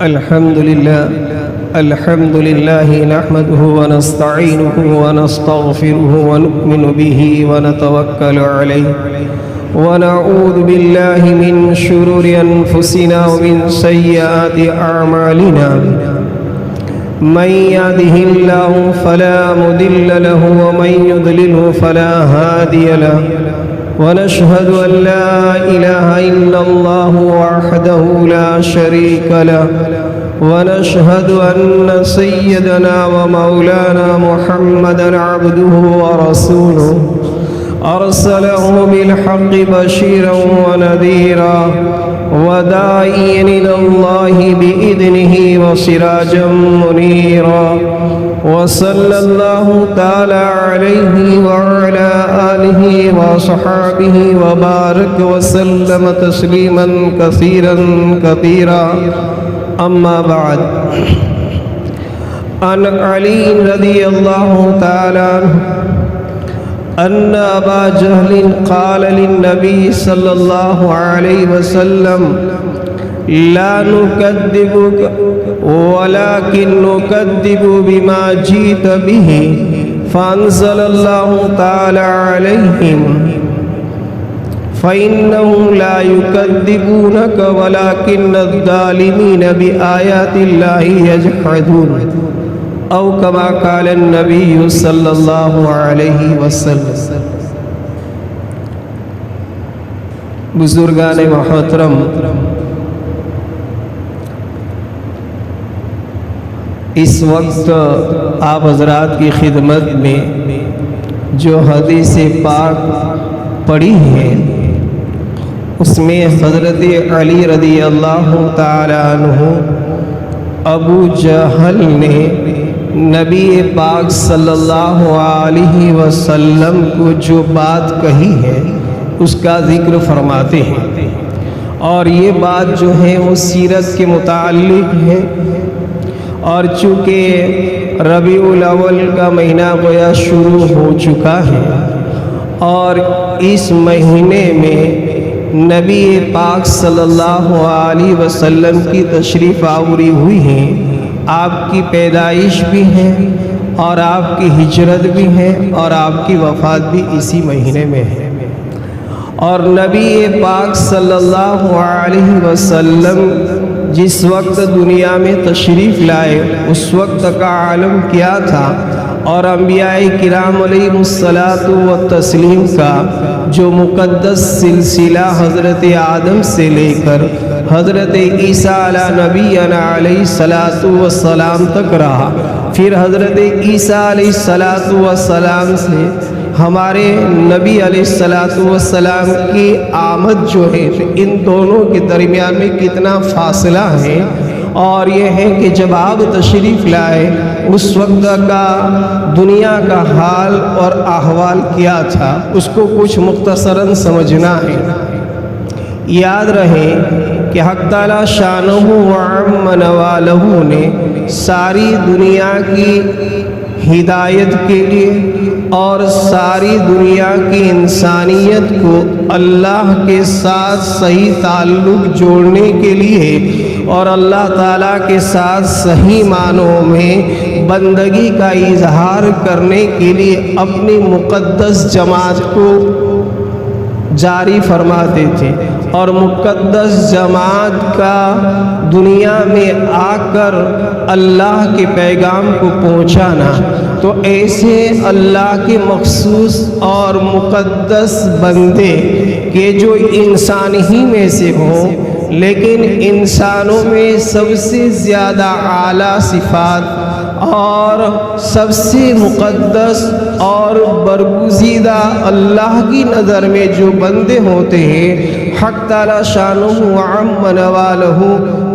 الحمد لله نحمده ونستعينه ونستغفره ونؤمن به ونتوكل عليه ونعوذ بالله من شرور أنفسنا ومن سيئات أعمالنا من يهده الله فلا مضل له ومن يضلله فلا هادي له ونشهد أن لا إله إلا الله وحده لا شريك له ونشهد أن سيدنا ومولانا محمدا عبده ورسوله أرسله بالحق بشيرا ونذيرا وداعيا إلى الله بإذنه وسراجا منيرا وصلى الله تعالى عليه وعلى آله وصحابه وبارك وسلم تسليما كثيرا كثيرا أما بعد عن علي رضي الله تعالى عنه أن أبا جهل قال للنبي صلى الله عليه وسلم لا نكذبك ولكن نكذب بما جئت به فأنزل الله تعالى عليهم فإنهم لا يكذبونك ولكن الظالمين بآيات الله يجحدون أو كما قال النبي صلی اللہ علیہ وسلم۔ بزرگان محترم، اس وقت آپ حضرات کی خدمت میں جو حدیث پاک پڑھی ہے اس میں حضرت علی رضی اللہ تعالی عنہ ابو جہل نے نبی پاک صلی اللہ علیہ وسلم کو جو بات کہی ہے اس کا ذکر فرماتے ہیں، اور یہ بات جو ہے وہ سیرت کے متعلق ہے، اور چونکہ ربیع الاول کا مہینہ گویا شروع ہو چکا ہے اور اس مہینے میں نبی پاک صلی اللہ علیہ وسلم کی تشریف آوری ہوئی ہے، آپ کی پیدائش بھی ہے اور آپ کی ہجرت بھی ہے اور آپ کی وفات بھی اسی مہینے میں ہے، اور نبی پاک صلی اللہ علیہ وسلم جس وقت دنیا میں تشریف لائے اس وقت کا عالم کیا تھا، اور انبیاء کرام علیہ الصلاۃ والتسلیم کا جو مقدس سلسلہ حضرت آدم سے لے کر حضرت عیسیٰ علیہ نبینا علیہ الصلاۃ والسلام تک رہا، پھر حضرت عیسیٰ علیہ الصلاۃ والسلام سے ہمارے نبی علیہ الصلاۃ والسلام کی آمد جو ہے ان دونوں کے درمیان میں کتنا فاصلہ ہے، اور یہ ہے کہ جب آپ تشریف لائے اس وقت کا دنیا کا حال اور احوال کیا تھا، اس کو کچھ مختصراً سمجھنا ہے۔ یاد رہے کہ حق تعالی شانہ وعم نوالہ نے ساری دنیا کی ہدایت کے لیے اور ساری دنیا کی انسانیت کو اللہ کے ساتھ صحیح تعلق جوڑنے کے لیے اور اللہ تعالیٰ کے ساتھ صحیح معنوں میں بندگی کا اظہار کرنے کے لیے اپنی مقدس جماعت کو جاری فرماتے تھے، اور مقدس جماعت کا دنیا میں آ کر اللہ کے پیغام کو پہنچانا، تو ایسے اللہ کے مخصوص اور مقدس بندے کہ جو انسان ہی میں سے ہوں لیکن انسانوں میں سب سے زیادہ اعلیٰ صفات اور سب سے مقدس اور برگزیدہ اللہ کی نظر میں جو بندے ہوتے ہیں، حق تعالی شانہ وعم نوالہ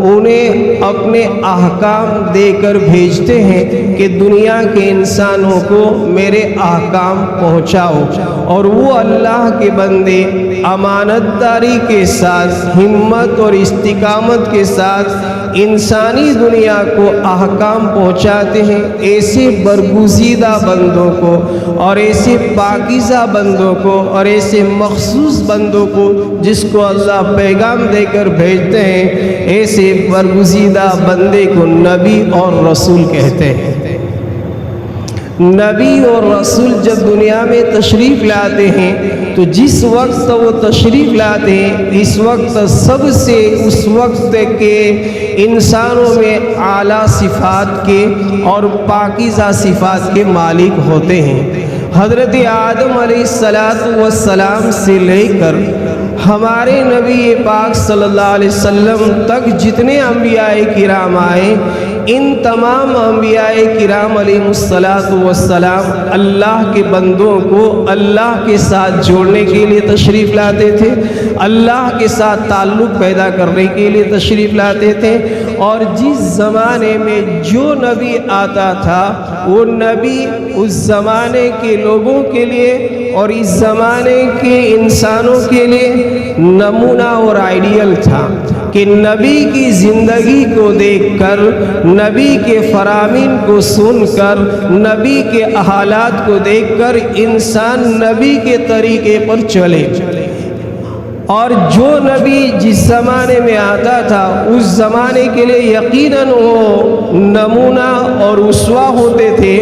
انہیں اپنے احکام دے کر بھیجتے ہیں کہ دنیا کے انسانوں کو میرے احکام پہنچاؤ، اور وہ اللہ کے بندے امانت داری کے ساتھ، ہمت اور استقامت کے ساتھ انسانی دنیا کو احکام پہنچاتے ہیں ایسے برگزیدہ بندوں کو اور ایسے پاکیزہ بندوں کو اور ایسے مخصوص بندوں کو جس کو اللہ پیغام دے کر بھیجتے ہیں، ایسے برگزیدہ بندے کو نبی اور رسول کہتے ہیں۔ نبی اور رسول جب دنیا میں تشریف لاتے ہیں تو جس وقت وہ تشریف لاتے ہیں اس وقت سب سے اس وقت کے انسانوں میں اعلیٰ صفات کے اور پاکیزہ صفات کے مالک ہوتے ہیں۔ حضرت آدم علیہ السلام سے لے کر ہمارے نبی پاک صلی اللہ علیہ وسلم تک جتنے انبیاء کرام آئے، ان تمام انبیاء کرام علیہ السلام اللہ کے بندوں کو اللہ کے ساتھ جوڑنے کے لیے تشریف لاتے تھے، اللہ کے ساتھ تعلق پیدا کرنے کے لیے تشریف لاتے تھے، اور جس زمانے میں جو نبی آتا تھا وہ نبی اس زمانے کے لوگوں کے لیے اور اس زمانے کے انسانوں کے لیے نمونہ اور آئیڈیل تھا کہ نبی کی زندگی کو دیکھ کر، نبی کے فرامین کو سن کر، نبی کے حالات کو دیکھ کر انسان نبی کے طریقے پر چلے، اور جو نبی جس زمانے میں آتا تھا اس زمانے کے لیے یقیناً وہ نمونہ اور اسوہ ہوتے تھے،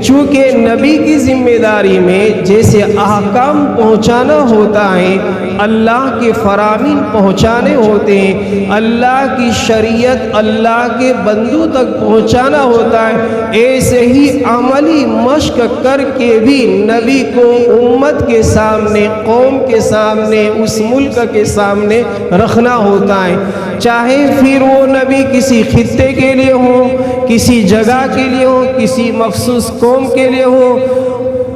چونکہ نبی کی ذمہ داری میں جیسے احکام پہنچانا ہوتا ہے، اللہ کے فرامین پہنچانے ہوتے ہیں، اللہ کی شریعت اللہ کے بندوں تک پہنچانا ہوتا ہے، ایسے ہی عملی مشق کر کے بھی نبی کو امت کے سامنے، قوم کے سامنے، اس ملک کے سامنے رکھنا ہوتا ہے، چاہے پھر وہ نبی کسی خطے کے لیے ہو، کسی جگہ کے لیے ہو، کسی مخصوص قوم کے لیے ہو۔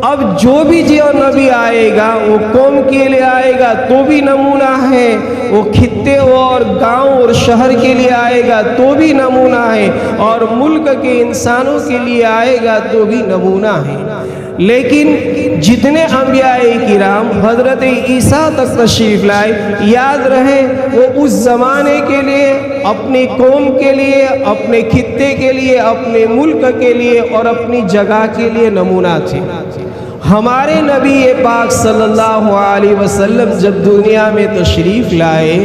اب جو بھی نبی آئے گا وہ قوم کے لیے آئے گا تو بھی نمونہ ہے، وہ خطے اور گاؤں اور شہر کے لیے آئے گا تو بھی نمونہ ہے، اور ملک کے انسانوں کے لیے آئے گا تو بھی نمونہ ہے۔ لیکن جتنے انبیاء کرام حضرت عیسیٰ تک تشریف لائے، یاد رہے وہ اس زمانے کے لیے، اپنی قوم کے لیے، اپنے خطے کے لیے، اپنے ملک کے لیے اور اپنی جگہ کے لیے نمونہ تھے۔ ہمارے نبی پاک صلی اللہ علیہ وسلم جب دنیا میں تشریف لائے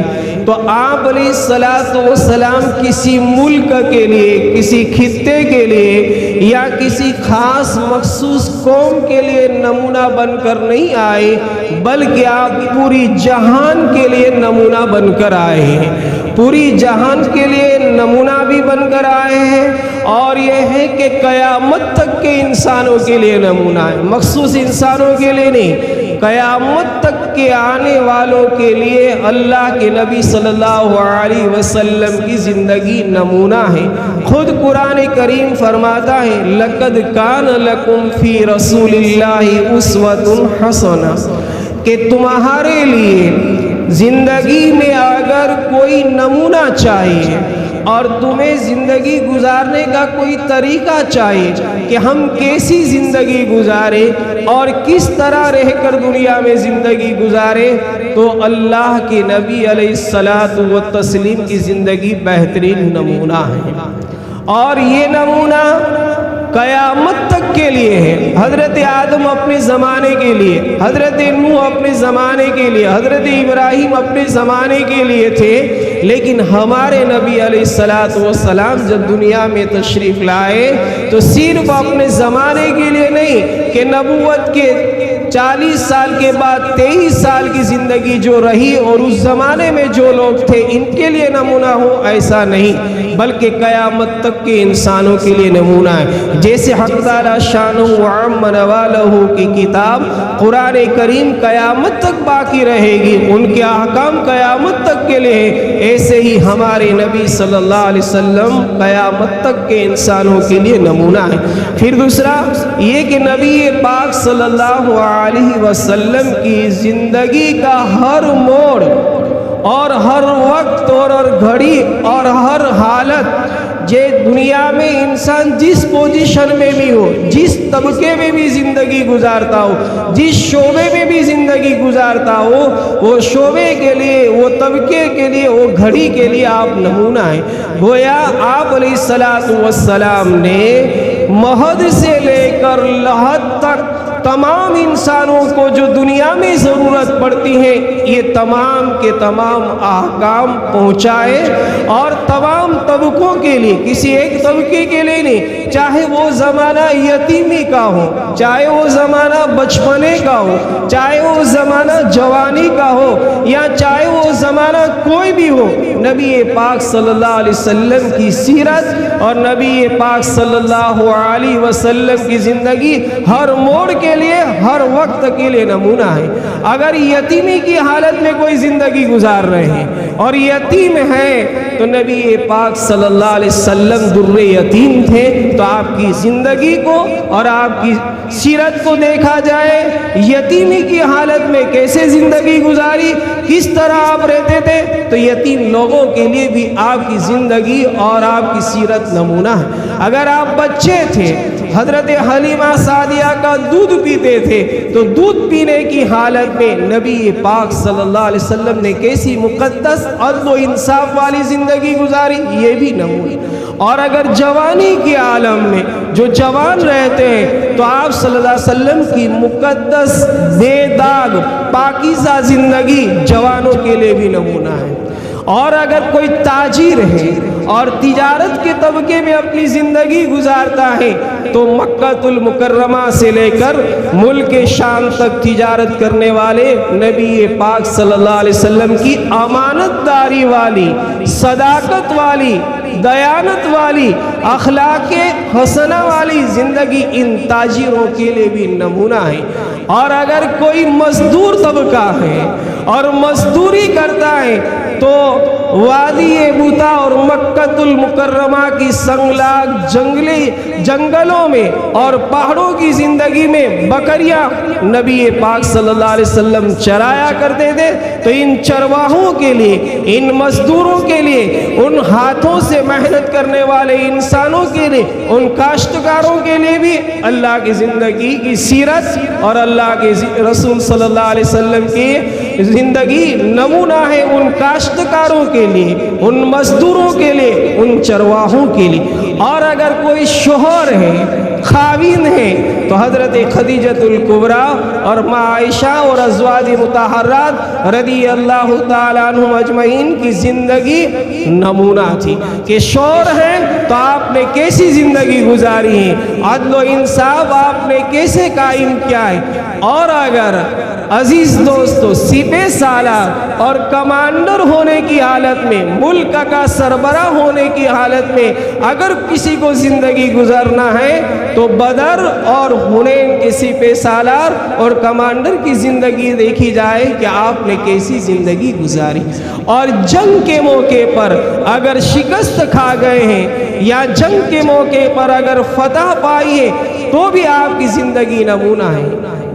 تو آپ علیہ السلام کسی ملک کے لیے، کسی خطے کے لیے یا کسی خاص مخصوص قوم کے لیے نمونہ بن کر نہیں آئے، بلکہ آپ پوری جہان کے لیے نمونہ بن کر آئے ہیں، پوری جہان کے لیے نمونہ بھی بن کر آئے ہیں، اور یہ ہے کہ قیامت تک کے انسانوں کے لیے نمونہ ہے، مخصوص انسانوں کے لیے نہیں، قیامت تک کے آنے والوں کے لیے اللہ کے نبی صلی اللہ علیہ وسلم کی زندگی نمونہ ہے۔ خود قرآن کریم فرماتا ہے لَقَدْ كَانَ لَكُمْ فِي رَسُولِ اللَّهِ أُسْوَةٌ حَسَنَةٌ، کہ تمہارے لیے زندگی میں اگر کوئی نمونہ چاہیے اور تمہیں زندگی گزارنے کا کوئی طریقہ چاہیے کہ ہم کیسی زندگی گزارے اور کس طرح رہ کر دنیا میں زندگی گزارے، تو اللہ کے نبی علیہ الصلاۃ والتسلیم کی زندگی بہترین نمونہ ہے، اور یہ نمونہ قیامت تک کے لیے ہے۔ حضرت آدم اپنے زمانے کے لیے، حضرت نوح اپنے زمانے کے لیے، حضرت ابراہیم اپنے زمانے کے لیے تھے، لیکن ہمارے نبی علیہ السلام جب دنیا میں تشریف لائے تو صرف اپنے زمانے کے لیے نہیں کہ نبوت کے 40 سال کے بعد 23 سال کی زندگی جو رہی اور اس زمانے میں جو لوگ تھے ان کے لیے نمونہ ہو، ایسا نہیں، بلکہ قیامت تک کے انسانوں کے لیے نمونہ ہے۔ جیسے حق تعالی شانہ وعم نوالہ کی کتاب قرآن کریم قیامت تک باقی رہے گی، ان کے احکام قیامت تک کے لیے، ایسے ہی ہمارے نبی صلی اللہ علیہ وسلم قیامت تک کے انسانوں کے لیے نمونہ ہے۔ پھر دوسرا یہ کہ نبی پاک صلی اللہ علیہ وسلم کی زندگی کا ہر موڑ اور ہر وقت اور ہر گھڑی اور ہر حالت یہ دنیا میں انسان جس پوزیشن میں بھی ہو، جس طبقے میں بھی زندگی گزارتا ہو، جس شعبے میں بھی زندگی گزارتا ہو، وہ شعبے کے لیے، وہ طبقے کے لیے، وہ گھڑی کے لیے آپ نمونہ ہیں۔ گویا آپ علیہ السلام نے مہد سے لے کر لحد تک تمام انسانوں کو جو دنیا میں ضرورت پڑتی ہے، یہ تمام کے تمام احکام پہنچائے، اور تمام طبقوں کے لیے، کسی ایک طبقے کے لیے نہیں، چاہے وہ زمانہ یتیمی کا ہو، چاہے وہ زمانہ بچپنے کا ہو، چاہے وہ زمانہ جوانی کا ہو، یا چاہے وہ زمانہ کوئی بھی ہو، نبی پاک صلی اللہ علیہ وسلم کی سیرت اور نبی پاک صلی اللہ علیہ وسلم کی زندگی ہر موڑ کے لیے، ہر وقت کے لیے نمونہ ہے۔ اگر یتیمی کی حالت میں کوئی زندگی گزار رہے ہیں اور یتیم ہیں تو نبی پاک صلی اللہ علیہ وسلم در یتیم تھے، تو آپ کی زندگی کو اور آپ کی سیرت کو دیکھا جائے، یتیمی کی حالت میں کیسے زندگی گزاری، کس طرح آپ رہتے تھے، تو یتیم لوگوں کے لیے بھی آپ کی زندگی اور آپ کی سیرت نمونہ ہے۔ اگر آپ بچے تھے، حضرت حلیمہ سعدیہ کا دودھ پیتے تھے، تو دودھ پینے کی حالت میں نبی پاک صلی اللہ علیہ وسلم نے کیسی مقدس عدل و انصاف والی زندگی گزاری، یہ بھی نمونہ۔ اور اگر جوانی کے عالم میں جو جوان رہتے ہیں، تو آپ صلی اللہ علیہ وسلم کی مقدس بے داغ پاکیزہ زندگی جوانوں کے لیے بھی نمونہ ہے۔ اور اگر کوئی تاجر ہے اور تجارت کے طبقے میں اپنی زندگی گزارتا ہے، تو مکہ المکرمہ سے لے کر ملک شام تک تجارت کرنے والے نبی پاک صلی اللہ علیہ وسلم کی امانت داری والی، صداقت والی، دیانت والی، اخلاق حسنہ والی زندگی ان تاجروں کے لیے بھی نمونہ ہے۔ اور اگر کوئی مزدور طبقہ ہے اور مزدوری کرتا ہے، تو وادی بوتا اور مکہ المکرمہ کی سنگلاگ جنگلوں میں اور پہاڑوں کی زندگی میں بکریاں نبی پاک صلی اللہ علیہ وسلم چرایا کرتے تھے، تو ان چرواہوں کے لیے، ان مزدوروں کے لیے، ان ہاتھوں سے محنت کرنے والے انسانوں کے لیے، ان کاشتکاروں کے لیے بھی اللہ کی زندگی کی سیرت اور اللہ کے رسول صلی اللہ علیہ وسلم کی زندگی نمونہ ہے۔ ان کاشتکاروں کے لیے، ان مزدوروں کے لیے، ان چرواہوں کے لیے۔ اور اگر کوئی شوہر ہے، خاوند ہے، تو حضرت خدیجۃ الکبریٰ اور ماں عائشہ اور ازواج مطہرات رضی اللہ تعالیٰ عنہم اجمعین کی زندگی نمونہ تھی کہ شوہر ہیں تو آپ نے کیسی زندگی گزاری ہے، عدل و انصاف آپ نے کیسے قائم کیا ہے۔ اور اگر عزیز دوستو سپہ سالار اور کمانڈر ہونے کی حالت میں، ملک کا سربراہ ہونے کی حالت میں اگر کسی کو زندگی گزارنا ہے، تو بدر اور حنین کے سپہ سالار اور کمانڈر کی زندگی دیکھی جائے کہ آپ نے کیسی زندگی گزاری۔ اور جنگ کے موقع پر اگر شکست کھا گئے ہیں یا جنگ کے موقع پر اگر فتح پائی ہے، تو بھی آپ کی زندگی نمونہ ہے۔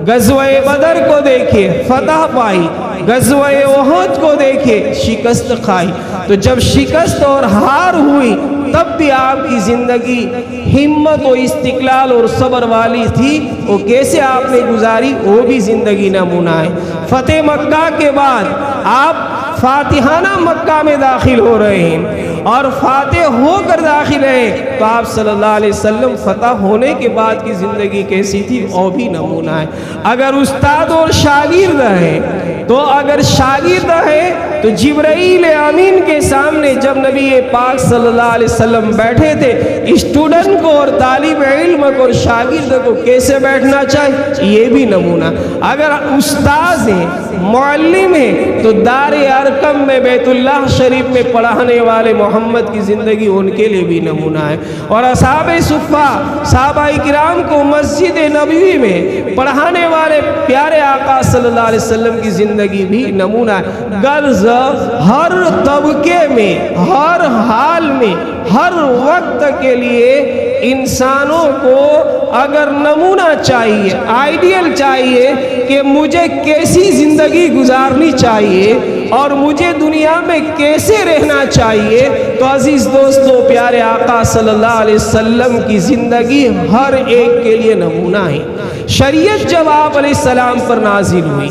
غزوہ بدر کو دیکھیں، فتح پائی، غزوہ احد کو دیکھیں، شکست کھائی۔ تو جب شکست اور ہار ہوئی، تب بھی آپ کی زندگی ہمت و استقلال اور صبر والی تھی، وہ کیسے آپ نے گزاری، وہ بھی زندگی نمونہ ہے۔ فتح مکہ کے بعد آپ فاتحانہ مکہ میں داخل ہو رہے ہیں، اور فاتح ہو کر داخل ہیں، تو آپ صلی اللہ علیہ وسلم فتح ہونے کے بعد کی زندگی کیسی تھی، وہ بھی نمونہ ہے۔ اگر استاد اور شاگرد ہیں، تو اگر شاگرد ہے تو جبرائیل امین کے سامنے جب نبی پاک صلی اللہ علیہ وسلم بیٹھے تھے، اسٹوڈنٹ کو اور طالب علم کو اور شاگرد کو کیسے بیٹھنا چاہیے، یہ بھی نمونہ۔ اگر استاذ ہیں، معلم ہیں، تو دار ارقم میں بیت اللہ شریف میں پڑھانے والے محمد کی زندگی ان کے لیے بھی نمونہ ہے۔ اور اصحاب صفہ، صحابہ کرام کو مسجد نبوی میں پڑھانے والے پیارے آقا صلی اللہ علیہ وسلم کی زندگی بھی نمونہ ہے۔ غرض ہر طبقے میں، ہر حال میں، ہر وقت کے لیے انسانوں کو اگر نمونہ چاہیے، آئیڈیل چاہیے کہ مجھے کیسی زندگی گزارنی چاہیے، اور مجھے دنیا میں کیسے رہنا چاہیے، تو عزیز دوستو پیارے آقا صلی اللہ علیہ وسلم کی زندگی ہر ایک کے لیے نمونہ ہے۔ شریعت جب آپ علیہ السلام پر نازل ہوئی،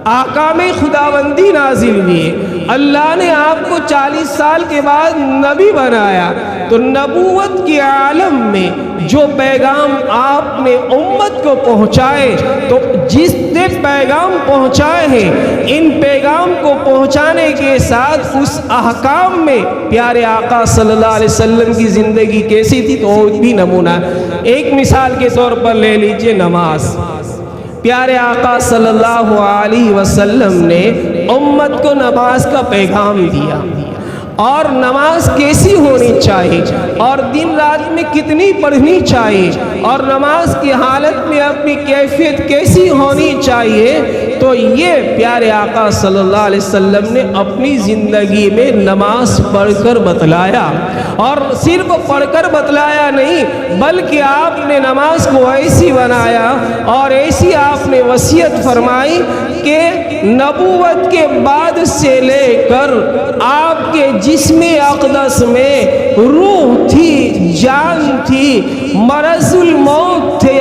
احکام خداوندی نازل ہوئے، اللہ نے آپ کو 40 سال کے بعد نبی بنایا، تو نبوت کے عالم میں جو پیغام آپ نے امت کو پہنچائے، تو جس نے پیغام پہنچائے ہیں، ان پیغام کو پہنچانے کے ساتھ اس احکام میں پیارے آقا صلی اللہ علیہ وسلم کی زندگی کیسی تھی، تو وہ بھی نمونہ۔ ایک مثال کے طور پر لے لیجئے نماز۔ پیارے آقا صلی اللہ علیہ وسلم نے امت کو نماز کا پیغام دیا، اور نماز کیسی ہونی چاہیے، اور دن رات میں کتنی پڑھنی چاہیے، اور نماز کی حالت میں اپنی کیفیت کیسی ہونی چاہیے، تو یہ پیارے آقا صلی اللہ علیہ وسلم نے اپنی زندگی میں نماز پڑھ کر بتلایا۔ اور صرف پڑھ کر بتلایا نہیں، بلکہ آپ نے نماز کو ایسی بنایا اور ایسی آپ نے وصیت فرمائی کہ نبوت کے بعد سے لے کر آپ کے جسم اقدس میں روح تھی، جان تھی، مرض الموت تھے،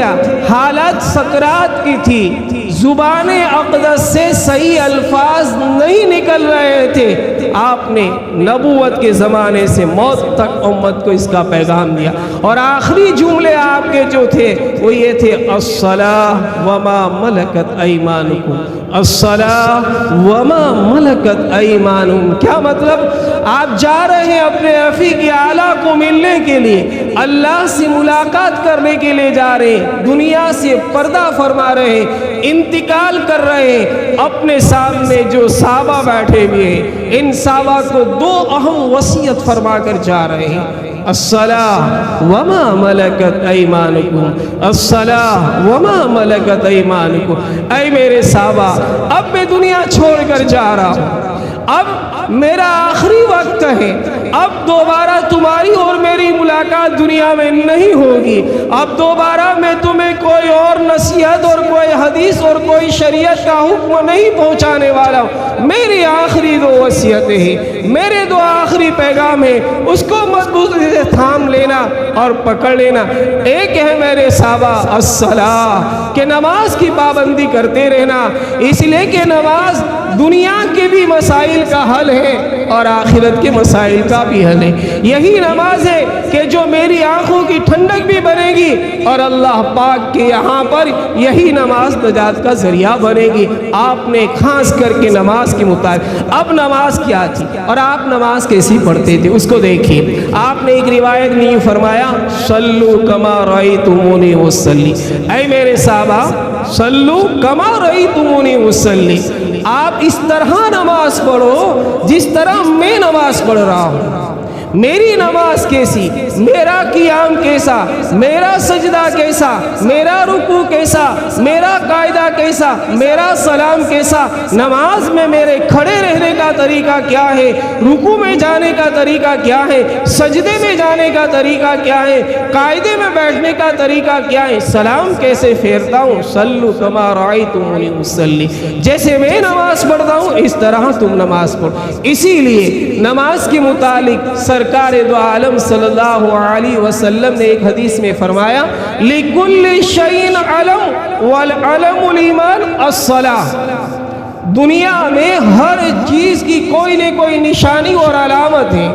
حالت سکرات کی تھی، زبان اقدس سے صحیح الفاظ نہیں نکل رہے تھے، آپ نے نبوت کے زمانے سے موت تک امت کو اس کا پیغام دیا۔ اور آخری جملے آپ کے جو تھے وہ یہ تھے، الصلاۃ وما ملکت ایمانکم، الصلاۃ وما ملکت ایمانکم۔ کیا مطلب؟ آپ جا رہے ہیں اپنے رفیق اعلیٰ کو ملنے کے لیے، اللہ سے ملاقات کرنے کے لیے جا رہے ہیں، دنیا سے پردہ فرما رہے ہیں، انتقال کر رہے ہیں، اپنے سامنے جو صحابہ بیٹھے ہوئے ہیں، ان صحابہ کو دو اہم وصیت فرما کر جا رہے ہیں، الصلاۃ وما ملکت ایمانکم، الصلاۃ وما ملکت ایمانکم۔ اے میرے صحابہ، اب میں دنیا چھوڑ کر جا رہا ہوں، اب میرا آخری وقت ہے، اب دوبارہ تمہاری اور میری ملاقات دنیا میں نہیں ہوگی، اب دوبارہ میں تمہیں کوئی اور نصیحت اور کوئی حدیث اور کوئی شریعت کا حکم نہیں پہنچانے والا ہوں۔ میری آخری دو وصیتیں ہیں، میرے دو آخری پیغام ہیں، اس کو مضبوطی سے تھام لینا اور پکڑ لینا۔ ایک ہے میرے صحابہ الصلاۃ، کہ نماز کی پابندی کرتے رہنا، اس لیے کہ نماز دنیا کے بھی مسائل کا حل ہے اور آخرت کے مسائل کا بھی حل ہے۔ یہی نماز ہے کہ جو میری آنکھوں کی ٹھنڈک بھی بنے گی، اور اللہ پاک کے یہاں پر یہی نماز نجات کا ذریعہ بنے گی۔ آپ نے خاص کر کے نماز کے مطابق، اب نماز کیا تھی اور آپ نماز کیسی پڑھتے تھے اس کو دیکھیے۔ آپ نے ایک روایت میں یہ فرمایا، صلو کما رأیتمونی اصلی، اے میرے صحابہ صلو کما رأیتمونی اصلی، آپ اس طرح نماز پڑھو جس طرح میں نماز پڑھ رہا ہوں۔ میری نماز کیسی، میرا قیام کیسا، میرا سجدہ کیسا، میرا رکوع کیسا، میرا قاعدہ کیسا، میرا سلام کیسا، نماز میں میرے کھڑے رہنے کا طریقہ کیا ہے، رکوع میں جانے کا طریقہ کیا ہے، سجدے میں جانے کا طریقہ کیا ہے، قاعدے میں بیٹھنے کا طریقہ کیا ہے، سلام کیسے پھیرتا ہوں، صلو کما رأیتمونی اصلی، جیسے میں نماز پڑھتا ہوں اس طرح تم نماز پڑھو۔ اسی لیے نماز کے متعلق سرکار دو عالم صلی اللہ علیہ وسلم نے ایک حدیث میں فرمایا، لِكُلِّ شَيْءٍ عَلَمٌ وَالْعَلَمُ الْإِيمَانُ الصَّلَاةُ، دنیا میں ہر چیز کی کوئی نہ کوئی نشانی اور علامت ہے۔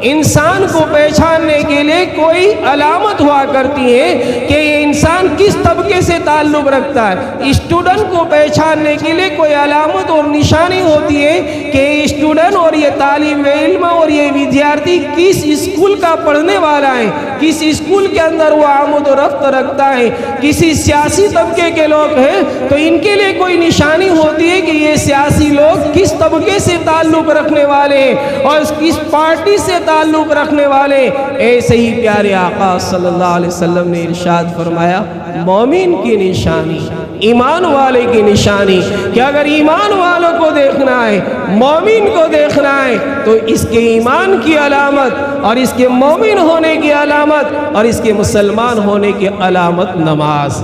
انسان کو پہچاننے کے لیے کوئی علامت ہوا کرتی ہے کہ یہ انسان کس طبقے سے تعلق رکھتا ہے۔ اسٹوڈنٹ کو پہچاننے کے لیے کوئی علامت اور نشانی ہوتی ہے کہ یہ اسٹوڈنٹ اور یہ طالب علم اور یہ ودیارتی کس اسکول کا پڑھنے والا ہے، کس اسکول کے اندر وہ آمد و رفت رکھتا ہے۔ کسی سیاسی طبقے کے لوگ ہیں تو ان کے لیے کوئی نشانی ہوتی ہے کہ یہ سیاسی لوگ کس طبقے سے تعلق رکھنے والے ہیں اور کس پارٹی سے تعلق رکھنے والے۔ ایسے ہی پیارے آقا صلی اللہ علیہ وسلم نے ارشاد فرمایا، مومن کی نشانی، ایمان والے کی نشانی، کہ اگر ایمان والوں کو دیکھنا ہے، مومن کو دیکھنا ہے، تو اس کے ایمان کی علامت اور اس کے مومن ہونے کی علامت اور اس کے مسلمان ہونے کی علامت نماز۔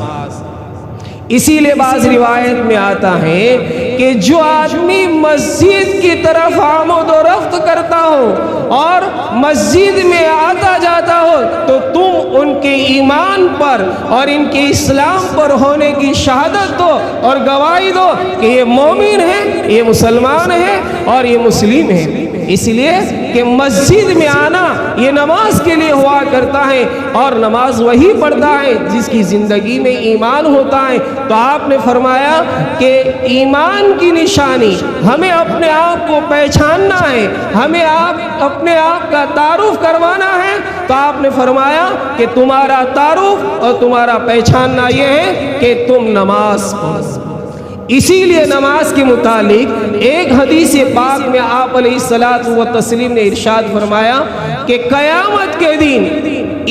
اسی لیے بعض روایت میں آتا ہے کہ جو آدمی مسجد کی طرف آمد و رفت کرتا ہو اور مسجد میں آتا جاتا ہو تو تم ان کے ایمان پر اور ان کے اسلام پر ہونے کی شہادت دو اور گواہی دو کہ یہ مومن ہے، یہ مسلمان ہے اور یہ مسلم ہے۔ اس لیے کہ مسجد میں آنا یہ نماز کے لیے ہوا کرتا ہے، اور نماز وہی پڑھتا ہے جس کی زندگی میں ایمان ہوتا ہے۔ تو آپ نے فرمایا کہ ایمان کی نشانی ہمیں اپنے آپ کو پہچاننا ہے، ہمیں اپنے آپ کا تعارف کروانا ہے۔ تو آپ نے فرمایا کہ تمہارا تعارف اور تمہارا پہچاننا یہ ہے کہ تم نماز پڑھو۔ اسی لیے نماز کے متعلق ایک حدیث پاک میں آپ علیہ الصلوۃ والتسلیم نے ارشاد فرمایا کہ قیامت کے دن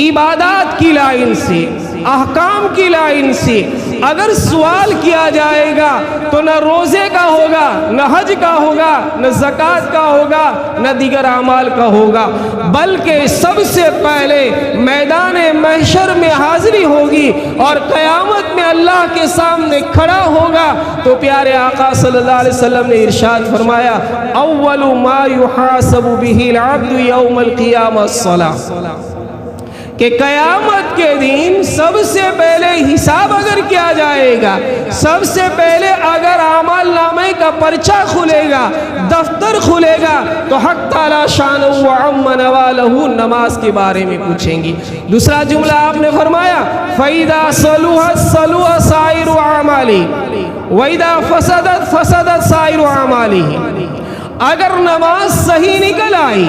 عبادات کی لائن سے، احکام کی لائن سے اگر سوال کیا جائے گا تو نہ روزے کا ہوگا، نہ حج کا ہوگا، نہ زکوٰۃ کا ہوگا، نہ دیگر اعمال کا ہوگا، بلکہ سب سے پہلے میدان محشر میں حاضری ہوگی اور قیامت میں اللہ کے سامنے کھڑا ہوگا۔ تو پیارے آقا صلی اللہ علیہ وسلم نے ارشاد فرمایا اول ما یحاسب به العبد یوم القیامہ الصلاۃ، کہ قیامت کے دن سب سے پہلے حساب اگر کیا جائے گا، سب سے پہلے اگر اعمال نامے کا پرچہ کھلے گا، دفتر کھلے گا، تو حق تعالی شانہ وعم نوالہ نماز کے بارے میں پوچھیں گی۔ دوسرا جملہ آپ نے فرمایا فَإِذَا صَلُحَتْ صَلُحَ سَائِرُ أَعْمَالِهِ وَإِذَا فَسَدَتْ فَسَدَتْ سَائِرُ أَعْمَالِهِ۔ اگر نماز صحیح نکل آئی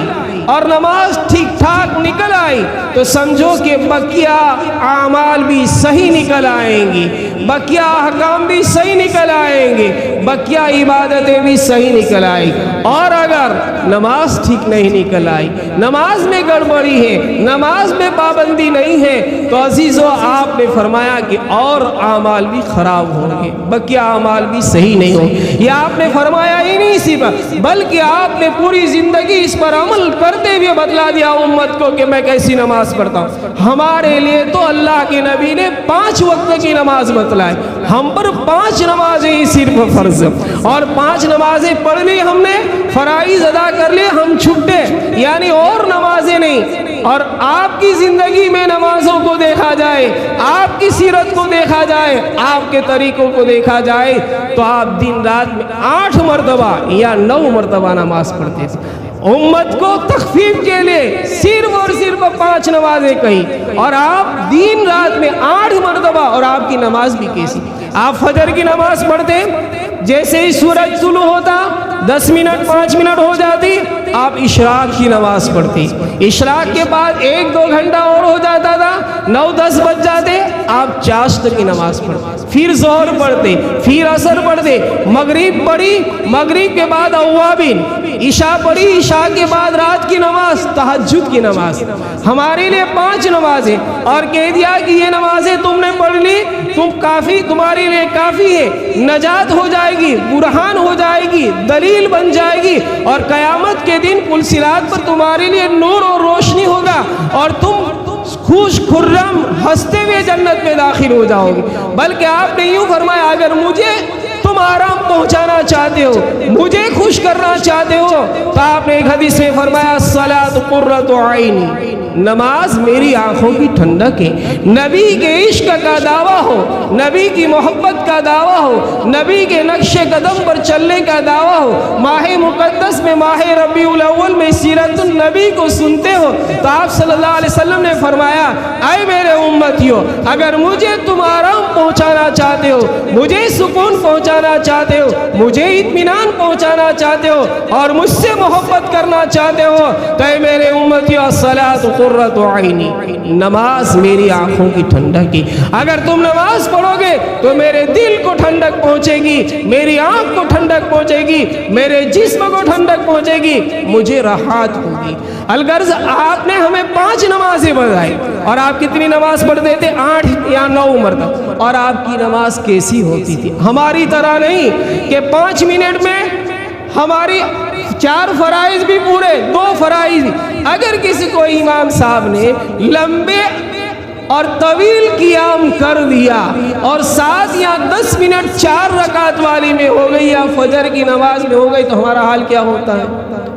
اور نماز ٹھیک ٹھاک نکل آئی تو سمجھو کہ بقیہ اعمال بھی صحیح نکل آئیں گی، بقیہ احکام بھی صحیح نکل آئیں گے، بقیہ عبادتیں بھی صحیح نکل آئیں۔ اور اگر نماز ٹھیک نہیں نکل آئی، نماز میں گڑبڑی ہے، نماز میں پابندی نہیں ہے، تو عزیزو آپ نے فرمایا کہ اور اعمال بھی خراب ہوں گے، بقیہ اعمال بھی صحیح نہیں ہوں گے۔ یہ آپ نے فرمایا ہی نہیں صرف، بلکہ آپ نے پوری زندگی اس پر عمل کرتے ہوئے بتلا دیا امت کو کہ میں کیسی نماز پڑھتا ہوں۔ ہمارے لیے تو اللہ کے نبی نے 5 وقت کی نماز بتلائی، ہم پر 5 نمازیں ہی صرف فرض، اور 5 نمازیں پڑھ لی ہم نے، فرائض ادا کر لیے، ہم چھٹے، یعنی اور نمازیں نہیں۔ اور آپ کی زندگی میں نمازوں کو دیکھا جائے، آپ کی سیرت کو دیکھا جائے، آپ کے طریقوں کو دیکھا جائے تو آپ دن رات میں 8 مرتبہ یا 9 مرتبہ نماز پڑھتے تھے۔ امت کو تخفیف کے لیے صرف اور صرف 5 نمازیں کہیں، اور آپ دن رات میں 8 مرتبہ، اور آپ کی نماز بھی کیسی؟ آپ فجر کی نماز پڑھتے، جیسے ہی سورج طلوع ہوتا 10 منٹ 5 منٹ ہو جاتی آپ اشراق کی نماز پڑھتی، اشراق کے بعد 1-2 گھنٹہ اور ہو جاتا تھا، 9-10 بج جاتے آپ چاشت کی نماز پڑھتے، پھر ظہر پڑھتے، پھر عصر پڑھتے، مغرب پڑھی، مغرب کے بعد اوابین، عشاء پڑھی، عشاء کے بعد رات کی نماز، تہجد کی نماز۔ ہمارے لیے 5 نمازیں، اور کہہ دیا کہ یہ نمازیں تم نے پڑھ لی تمہارے لیے کافی ہے، نجات ہو جائے گی، برہان ہو جائے گی، دلیل بن جائے گی، اور قیامت کے دن پل صراط پر تمہارے لیے نور اور روشنی ہوگا، اور تم خوش خرم ہنستے ہوئے جنت میں داخل ہو جاؤ گے۔ بلکہ آپ نے یوں فرمایا اگر مجھے تم آرام پہنچانا چاہتے ہو، مجھے خوش کرنا چاہتے ہو، تو آپ نے ایک حدیث میں فرمایا الصلاۃ قرۃ عینی، نماز میری آنکھوں کی ٹھنڈک ہے۔ نبی کے عشق کا دعویٰ ہو، نبی کی محبت کا دعویٰ ہو، نبی کے نقش قدم پر چلنے کا دعویٰ ہو، ماہ مقدس میں ماہ ربیع الاول میں سیرت النبی کو سنتے ہو، تو آپ صلی اللہ علیہ وسلم نے فرمایا اے میرے امتیوں، اگر مجھے تم آرام پہنچانا چاہتے ہو، مجھے سکون پہنچانا چاہتے ہو، مجھے اطمینان پہنچانا چاہتے ہو، اور مجھ سے محبت کرنا چاہتے ہو، تو اے میرے امتیوں الصلاۃ قرۃ عینی، نماز میری آنکھوں کی ٹھنڈک ہے۔ اگر تم نماز پڑھو گے تو میرے دل کو ٹھنڈک پہنچے گی، میری آنکھ کو ٹھنڈک پہنچے گی، میرے جسم کو ٹھنڈک پہنچے گی، مجھے راحت ہوگی۔ الغرض آپ نے ہمیں 5 نمازیں بتائی، اور آپ کتنی نماز پڑھتے تھے؟ 8 یا 9 مرتبہ۔ اور آپ کی نماز کیسی ہوتی تھی؟ ہماری طرح نہیں کہ 5 منٹ میں ہماری 4 فرائض بھی پورے، 2 فرائض۔ اگر کسی کو امام صاحب نے لمبے اور طویل قیام کر دیا اور 7 یا 10 منٹ 4 رکعت والی میں ہو گئی یا فجر کی نماز میں ہو گئی تو ہمارا حال کیا ہوتا ہے؟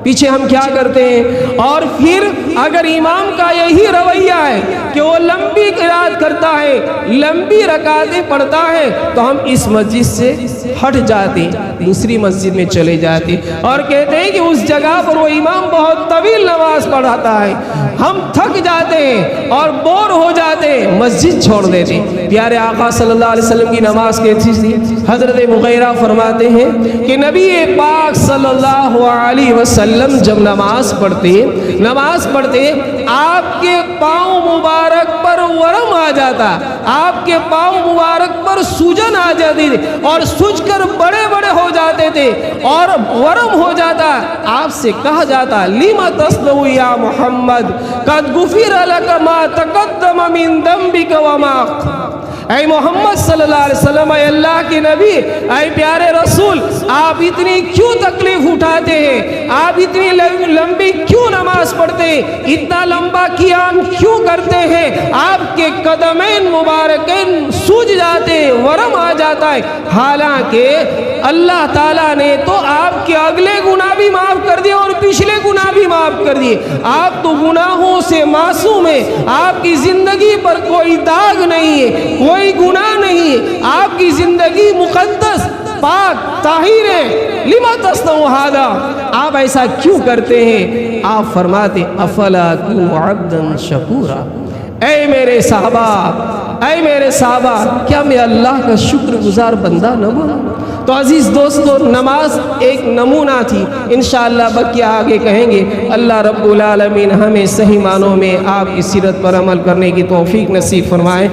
پیچھے ہم کیا کرتے ہیں؟ اور پھر اگر امام کا یہی رویہ ہے کہ وہ لمبی قرات کرتا ہے، لمبی رکعتیں پڑھتا ہے، تو ہم اس مسجد سے ہٹ جاتے ہیں، دوسری مسجد میں چلے جاتے اور کہتے ہیں کہ اس جگہ پر وہ امام بہت طویل نماز پڑھاتا ہے، ہم تھک جاتے ہیں اور بور ہو جاتے ہیں، مسجد چھوڑ دیتے ہیں۔ پیارے آقا صلی اللہ علیہ وسلم کی نماز کیسی تھی؟ حضرت مغیرہ فرماتے ہیں کہ نبی پاک صلی اللہ علیہ وسلم جب نماز پڑھتے آپ کے پاؤں مبارک پر ورم آ جاتا، آپ کے پاؤں مبارک پر سوجن آ جاتی تھی اور سوج کر بڑے بڑے ہو جاتے تھے اور ورم ہو جاتا۔ آپ سے کہا جاتا لِمَ تَصْنَعُ يَا محمد قَدْ غُفِرَ لَكَ مَا تَقَدَّمَ مِن ذَنبِكَ وَمَا، اے محمد صلی اللہ علیہ وسلم، اے اللہ کے نبی، اے پیارے رسول، آپ اتنی کیوں تکلیف اٹھاتے ہیں؟ آپ اتنی لمبی کیوں نماز پڑھتے ہیں؟ اتنا لمبا قیام کیوں کرتے ہیں؟ آپ کے قدمین مبارکین سوج جاتے، ورم آ جاتا ہے، حالانکہ اللہ تعالیٰ نے تو آپ کے اگلے گناہ بھی معاف کر دیے اور پچھلے گناہ بھی معاف کر دیے۔ آپ تو گناہوں سے معصوم ہیں، آپ کی زندگی پر کوئی داغ نہیں ہے، کوئی گناہ نہیں ہے، آپ کی زندگی مقدس پاک طاہر ہے۔ لِمَ تَصْنَعُ هَذَا، آپ ایسا کیوں کرتے ہیں؟ آپ فرماتے افلا اکون عبدا شکورا، اے میرے صحابہ، کیا میں اللہ کا شکر گزار بندہ نہ بنا؟ تو عزیز دوستو، نماز ایک نمونہ تھی، انشاءاللہ بقیہ آگے کہیں گے۔ اللہ رب العالمین ہمیں صحیح معنوں میں آپ کی سیرت پر عمل کرنے کی توفیق نصیب فرمائے۔